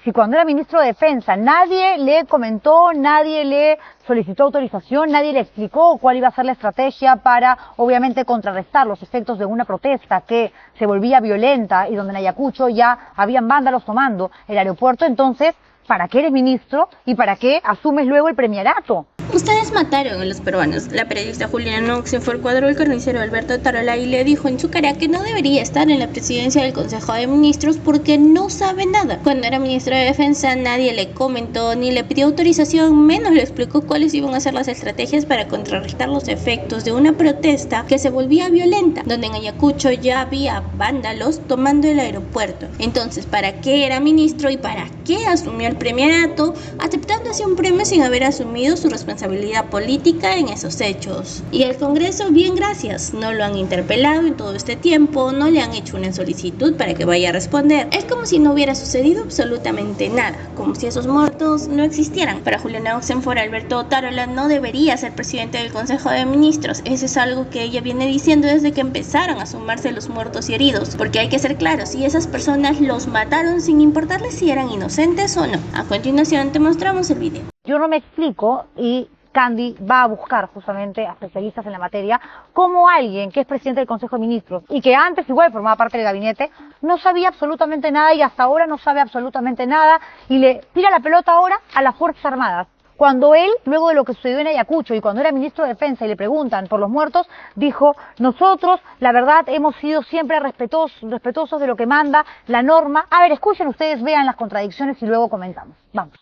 si cuando era ministro de Defensa nadie le comentó, nadie le solicitó autorización, nadie le explicó cuál iba a ser la estrategia para, obviamente, contrarrestar los efectos de una protesta que se volvía violenta y donde en Ayacucho ya habían vándalos tomando el aeropuerto? Entonces, ¿para qué eres ministro y para qué asumes luego el premierato? Ustedes mataron a los peruanos. La periodista Juliana Knox se fue al cuadro del carnicero Alberto Tarola y le dijo en su cara que no debería estar en la presidencia del Consejo de Ministros porque no sabe nada. Cuando era ministro de Defensa nadie le comentó ni le pidió autorización, menos le explicó cuáles iban a ser las estrategias para contrarrestar los efectos de una protesta que se volvía violenta, donde en Ayacucho ya había vándalos tomando el aeropuerto. Entonces, ¿para qué era ministro y para qué asumió el premierato, aceptando así un premio sin haber asumido su responsabilidad política en esos hechos? Y el Congreso, bien gracias, no lo han interpelado en todo este tiempo, no le han hecho una solicitud para que vaya a responder. Es como si no hubiera sucedido absolutamente nada, como si esos muertos no existieran. Para Juliana Oxenford, Alberto Tarola no debería ser presidente del Consejo de Ministros. Eso es algo que ella viene diciendo desde que empezaron a sumarse los muertos y heridos, porque hay que ser claros, si esas personas los mataron sin importarles si eran inocentes o no. A continuación te mostramos el video. Yo no me explico, y Candy va a buscar justamente a especialistas en la materia, cómo alguien que es presidente del Consejo de Ministros y que antes igual formaba parte del gabinete, no sabía absolutamente nada y hasta ahora no sabe absolutamente nada y le tira la pelota ahora a las Fuerzas Armadas. Cuando él, luego de lo que sucedió en Ayacucho y cuando era ministro de Defensa y le preguntan por los muertos, dijo: nosotros, la verdad, hemos sido siempre respetuosos de lo que manda la norma. A ver, escuchen ustedes, vean las contradicciones y luego comentamos. Vamos.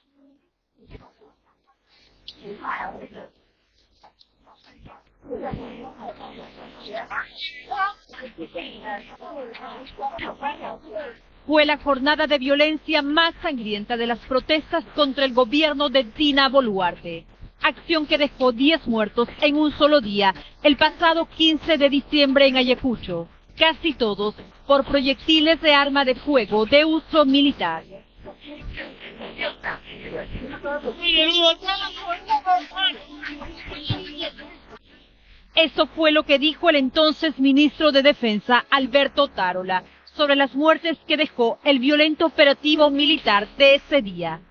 Fue la jornada de violencia más sangrienta de las protestas contra el gobierno de Dina Boluarte. Acción que dejó 10 muertos en un solo día, el pasado 15 de diciembre en Ayacucho. Casi todos por proyectiles de arma de fuego de uso militar. Eso fue lo que dijo el entonces ministro de Defensa, Alberto Tarola, sobre las muertes que dejó el violento operativo militar de ese día.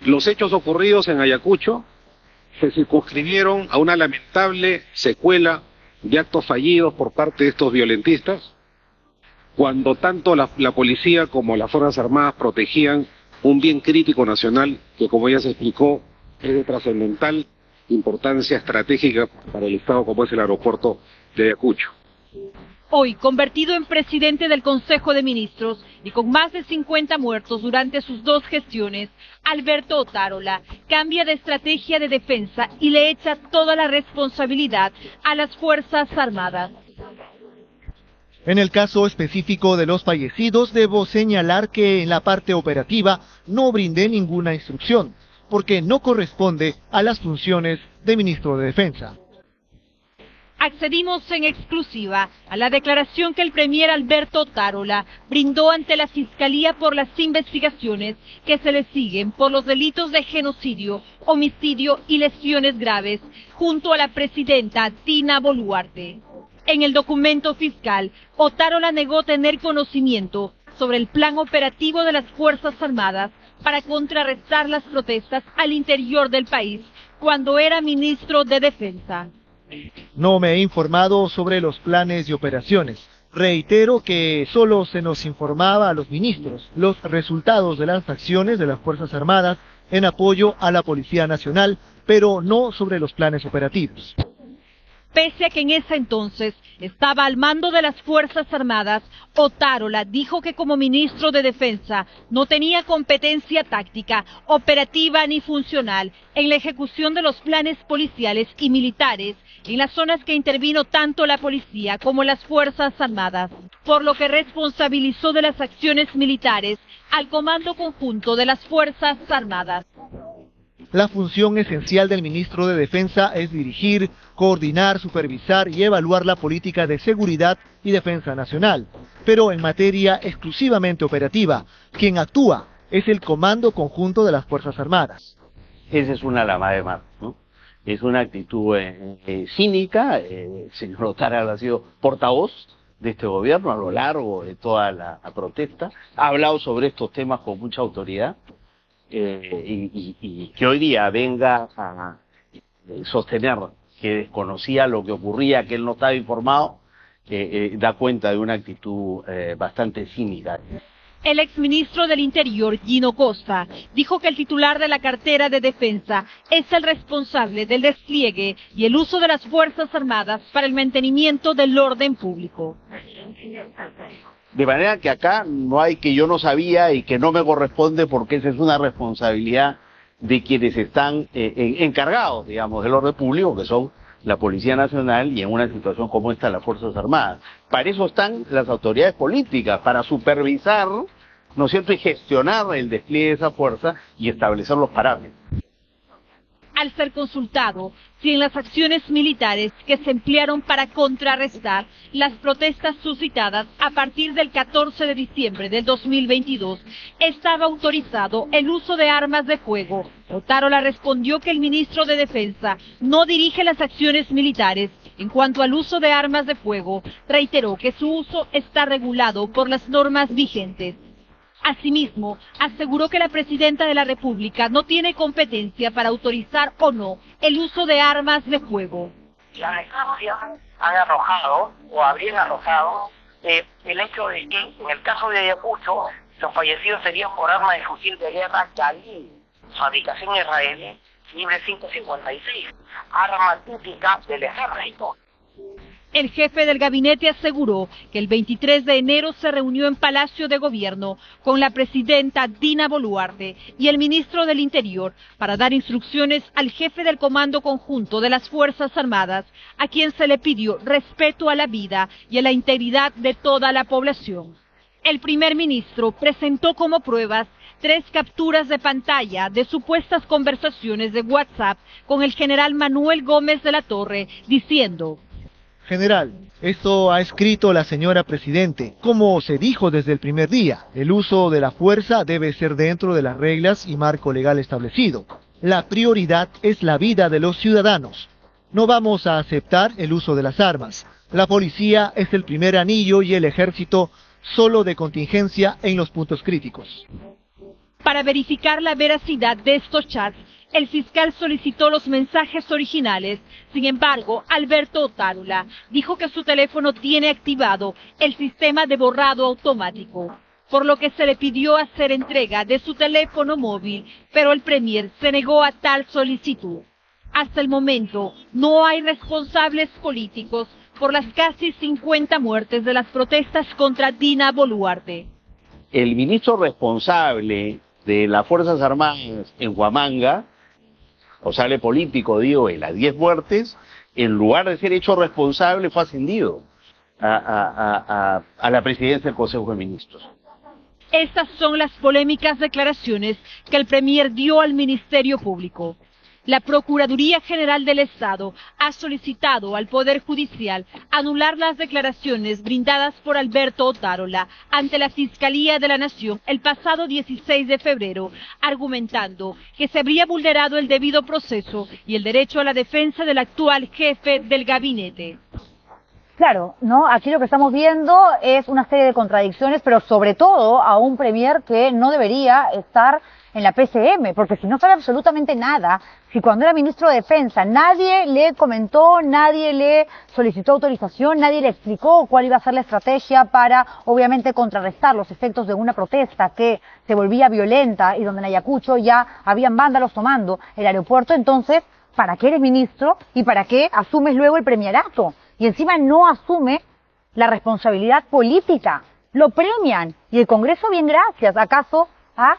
Los hechos ocurridos en Ayacucho se circunscribieron a una lamentable secuela de actos fallidos por parte de estos violentistas, cuando tanto la policía como las Fuerzas Armadas protegían un bien crítico nacional que, como ya se explicó, es de trascendental importancia estratégica para el Estado, como es el aeropuerto de Ayacucho. Hoy, convertido en presidente del Consejo de Ministros y con más de 50 muertos durante sus 2 gestiones, Alberto Tarola cambia de estrategia de defensa y le echa toda la responsabilidad a las Fuerzas Armadas. En el caso específico de los fallecidos, debo señalar que en la parte operativa no brindé ninguna instrucción, porque no corresponde a las funciones de ministro de Defensa. Accedimos en exclusiva a la declaración que el premier Alberto Tarola brindó ante la Fiscalía por las investigaciones que se le siguen por los delitos de genocidio, homicidio y lesiones graves, junto a la presidenta Dina Boluarte. En el documento fiscal, Tarola negó tener conocimiento sobre el plan operativo de las Fuerzas Armadas para contrarrestar las protestas al interior del país cuando era ministro de Defensa. No me he informado sobre los planes y operaciones. Reitero que solo se nos informaba a los ministros los resultados de las acciones de las Fuerzas Armadas en apoyo a la Policía Nacional, pero no sobre los planes operativos. Pese a que en ese entonces estaba al mando de las Fuerzas Armadas, Tarola dijo que como ministro de Defensa no tenía competencia táctica, operativa ni funcional en la ejecución de los planes policiales y militares en las zonas que intervino tanto la policía como las Fuerzas Armadas, por lo que responsabilizó de las acciones militares al Comando Conjunto de las Fuerzas Armadas. La función esencial del ministro de Defensa es dirigir, coordinar, supervisar y evaluar la política de seguridad y defensa nacional. Pero en materia exclusivamente operativa, quien actúa es el Comando Conjunto de las Fuerzas Armadas. Esa es una lavada de manos, ¿no? Es una actitud cínica. El señor Tarola ha sido portavoz de este gobierno a lo largo de toda la protesta. Ha hablado sobre estos temas con mucha autoridad. y que hoy día venga a sostener que desconocía lo que ocurría, que él no estaba informado, da cuenta de una actitud bastante cínica. El exministro del Interior, Gino Costa, dijo que el titular de la cartera de Defensa es el responsable del despliegue y el uso de las Fuerzas Armadas para el mantenimiento del orden público. De manera que acá no hay que yo no sabía y que no me corresponde, porque esa es una responsabilidad de quienes están encargados, digamos, del orden público, que son la Policía Nacional y en una situación como esta las Fuerzas Armadas. Para eso están las autoridades políticas, para supervisar, ¿no es cierto?, y gestionar el despliegue de esa fuerza y establecer los parámetros. Al ser consultado si en las acciones militares que se emplearon para contrarrestar las protestas suscitadas a partir del 14 de diciembre del 2022 estaba autorizado el uso de armas de fuego, Otárola respondió que el ministro de Defensa no dirige las acciones militares. En cuanto al uso de armas de fuego, reiteró que su uso está regulado por las normas vigentes. Asimismo, aseguró que la presidenta de la República no tiene competencia para autorizar o no el uso de armas de fuego. Las denuncias han arrojado o habrían arrojado el hecho de que en el caso de Ayacucho los fallecidos serían por arma de fusil de guerra Galil, fabricación israelí, libre 556, arma típica del ejército. El jefe del gabinete aseguró que el 23 de enero se reunió en Palacio de Gobierno con la presidenta Dina Boluarte y el ministro del Interior para dar instrucciones al jefe del Comando Conjunto de las Fuerzas Armadas, a quien se le pidió respeto a la vida y a la integridad de toda la población. El primer ministro presentó como pruebas 3 capturas de pantalla de supuestas conversaciones de WhatsApp con el general Manuel Gómez de la Torre, diciendo: General, esto ha escrito la señora Presidente. Como se dijo desde el primer día, el uso de la fuerza debe ser dentro de las reglas y marco legal establecido. La prioridad es la vida de los ciudadanos. No vamos a aceptar el uso de las armas. La policía es el primer anillo y el ejército solo de contingencia en los puntos críticos. Para verificar la veracidad de estos chats, el fiscal solicitó los mensajes originales. Sin embargo, Alberto Otárola dijo que su teléfono tiene activado el sistema de borrado automático, por lo que se le pidió hacer entrega de su teléfono móvil, pero el premier se negó a tal solicitud. Hasta el momento, no hay responsables políticos por las casi 50 muertes de las protestas contra Dina Boluarte. El ministro responsable de las Fuerzas Armadas en Huamanga, responsable político, digo, de las 10 muertes, en lugar de ser hecho responsable, fue ascendido a la presidencia del Consejo de Ministros. Estas son las polémicas declaraciones que el premier dio al Ministerio Público. La Procuraduría General del Estado ha solicitado al Poder Judicial anular las declaraciones brindadas por Alberto Otárola ante la Fiscalía de la Nación el pasado 16 de febrero, argumentando que se habría vulnerado el debido proceso y el derecho a la defensa del actual jefe del gabinete. Claro, ¿no? Aquí lo que estamos viendo es una serie de contradicciones, pero sobre todo a un premier que no debería estar en la PCM, porque si no sabe absolutamente nada, si cuando era ministro de Defensa nadie le comentó, nadie le solicitó autorización, nadie le explicó cuál iba a ser la estrategia para, obviamente, contrarrestar los efectos de una protesta que se volvía violenta y donde en Ayacucho ya habían vándalos tomando el aeropuerto, entonces, ¿para qué eres ministro y para qué asumes luego el premierato? Y encima no asume la responsabilidad política, lo premian y el Congreso, bien gracias, ¿acaso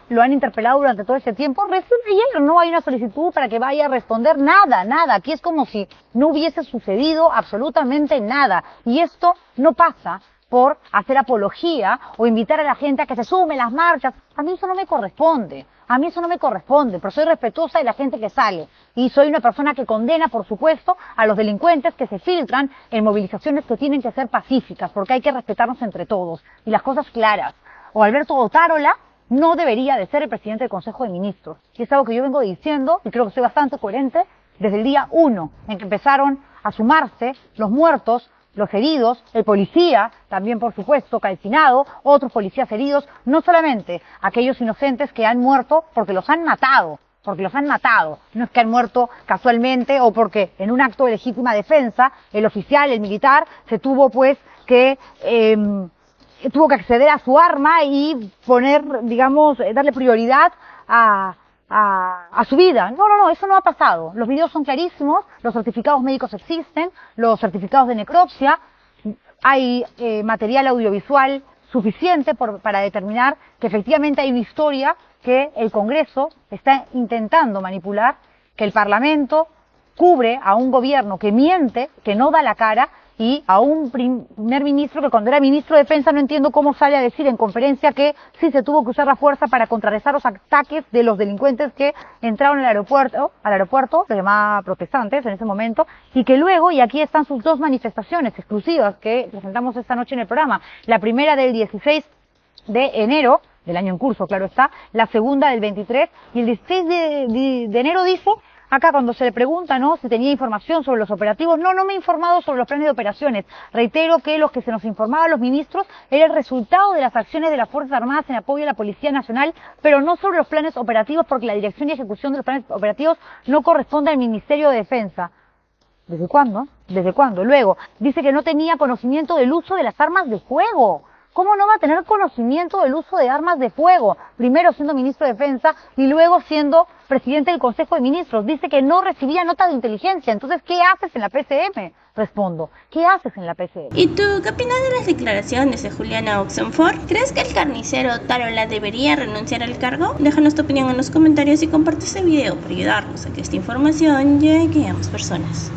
lo han interpelado durante todo este tiempo? Recién ayer no hay una solicitud para que vaya a responder nada. Aquí es como si no hubiese sucedido absolutamente nada. Y esto no pasa por hacer apología o invitar a la gente a que se sume a las marchas. A mí eso no me corresponde. Pero soy respetuosa de la gente que sale. Y soy una persona que condena, por supuesto, a los delincuentes que se filtran en movilizaciones que tienen que ser pacíficas, porque hay que respetarnos entre todos. Y las cosas claras. O Alberto Otárola no debería de ser el presidente del Consejo de Ministros. Y es algo que yo vengo diciendo, y creo que soy bastante coherente, desde el día 1, en que empezaron a sumarse los muertos los heridos, el policía, también por supuesto calcinado, otros policías heridos, no solamente aquellos inocentes que han muerto porque los han matado, no es que han muerto casualmente o porque en un acto de legítima defensa el oficial, el militar, se tuvo pues que tuvo que acceder a su arma y poner, digamos, darle prioridad a su vida. No, eso no ha pasado. Los videos son clarísimos, los certificados médicos existen, los certificados de necropsia, hay material audiovisual suficiente para determinar que efectivamente hay una historia que el Congreso está intentando manipular, que el Parlamento cubre a un gobierno que miente, que no da la cara, y a un primer ministro que cuando era ministro de Defensa no entiendo cómo sale a decir en conferencia que sí se tuvo que usar la fuerza para contrarrestar los ataques de los delincuentes que entraron al aeropuerto, los llamaban protestantes en ese momento, y que luego, y aquí están sus dos manifestaciones exclusivas que presentamos esta noche en el programa, la primera del 16 de enero, del año en curso, claro está, la segunda del 23, y el 16 de enero dice, acá cuando se le pregunta, ¿no?, si tenía información sobre los operativos, no me he informado sobre los planes de operaciones. Reitero que los que se nos informaban los ministros era el resultado de las acciones de las Fuerzas Armadas en apoyo a la Policía Nacional, pero no sobre los planes operativos porque la dirección y ejecución de los planes operativos no corresponde al Ministerio de Defensa. ¿Desde cuándo? ¿Desde cuándo? Luego, dice que no tenía conocimiento del uso de las armas de fuego. ¿Cómo no va a tener conocimiento del uso de armas de fuego? Primero siendo ministro de Defensa y luego siendo presidente del Consejo de Ministros. Dice que no recibía notas de inteligencia. Entonces, ¿qué haces en la PCM? Respondo, ¿qué haces en la PCM? ¿Y tú qué opinas de las declaraciones de Juliana Oxenford? ¿Crees que el carnicero Tarola debería renunciar al cargo? Déjanos tu opinión en los comentarios y comparte este video para ayudarnos a que esta información llegue a más personas.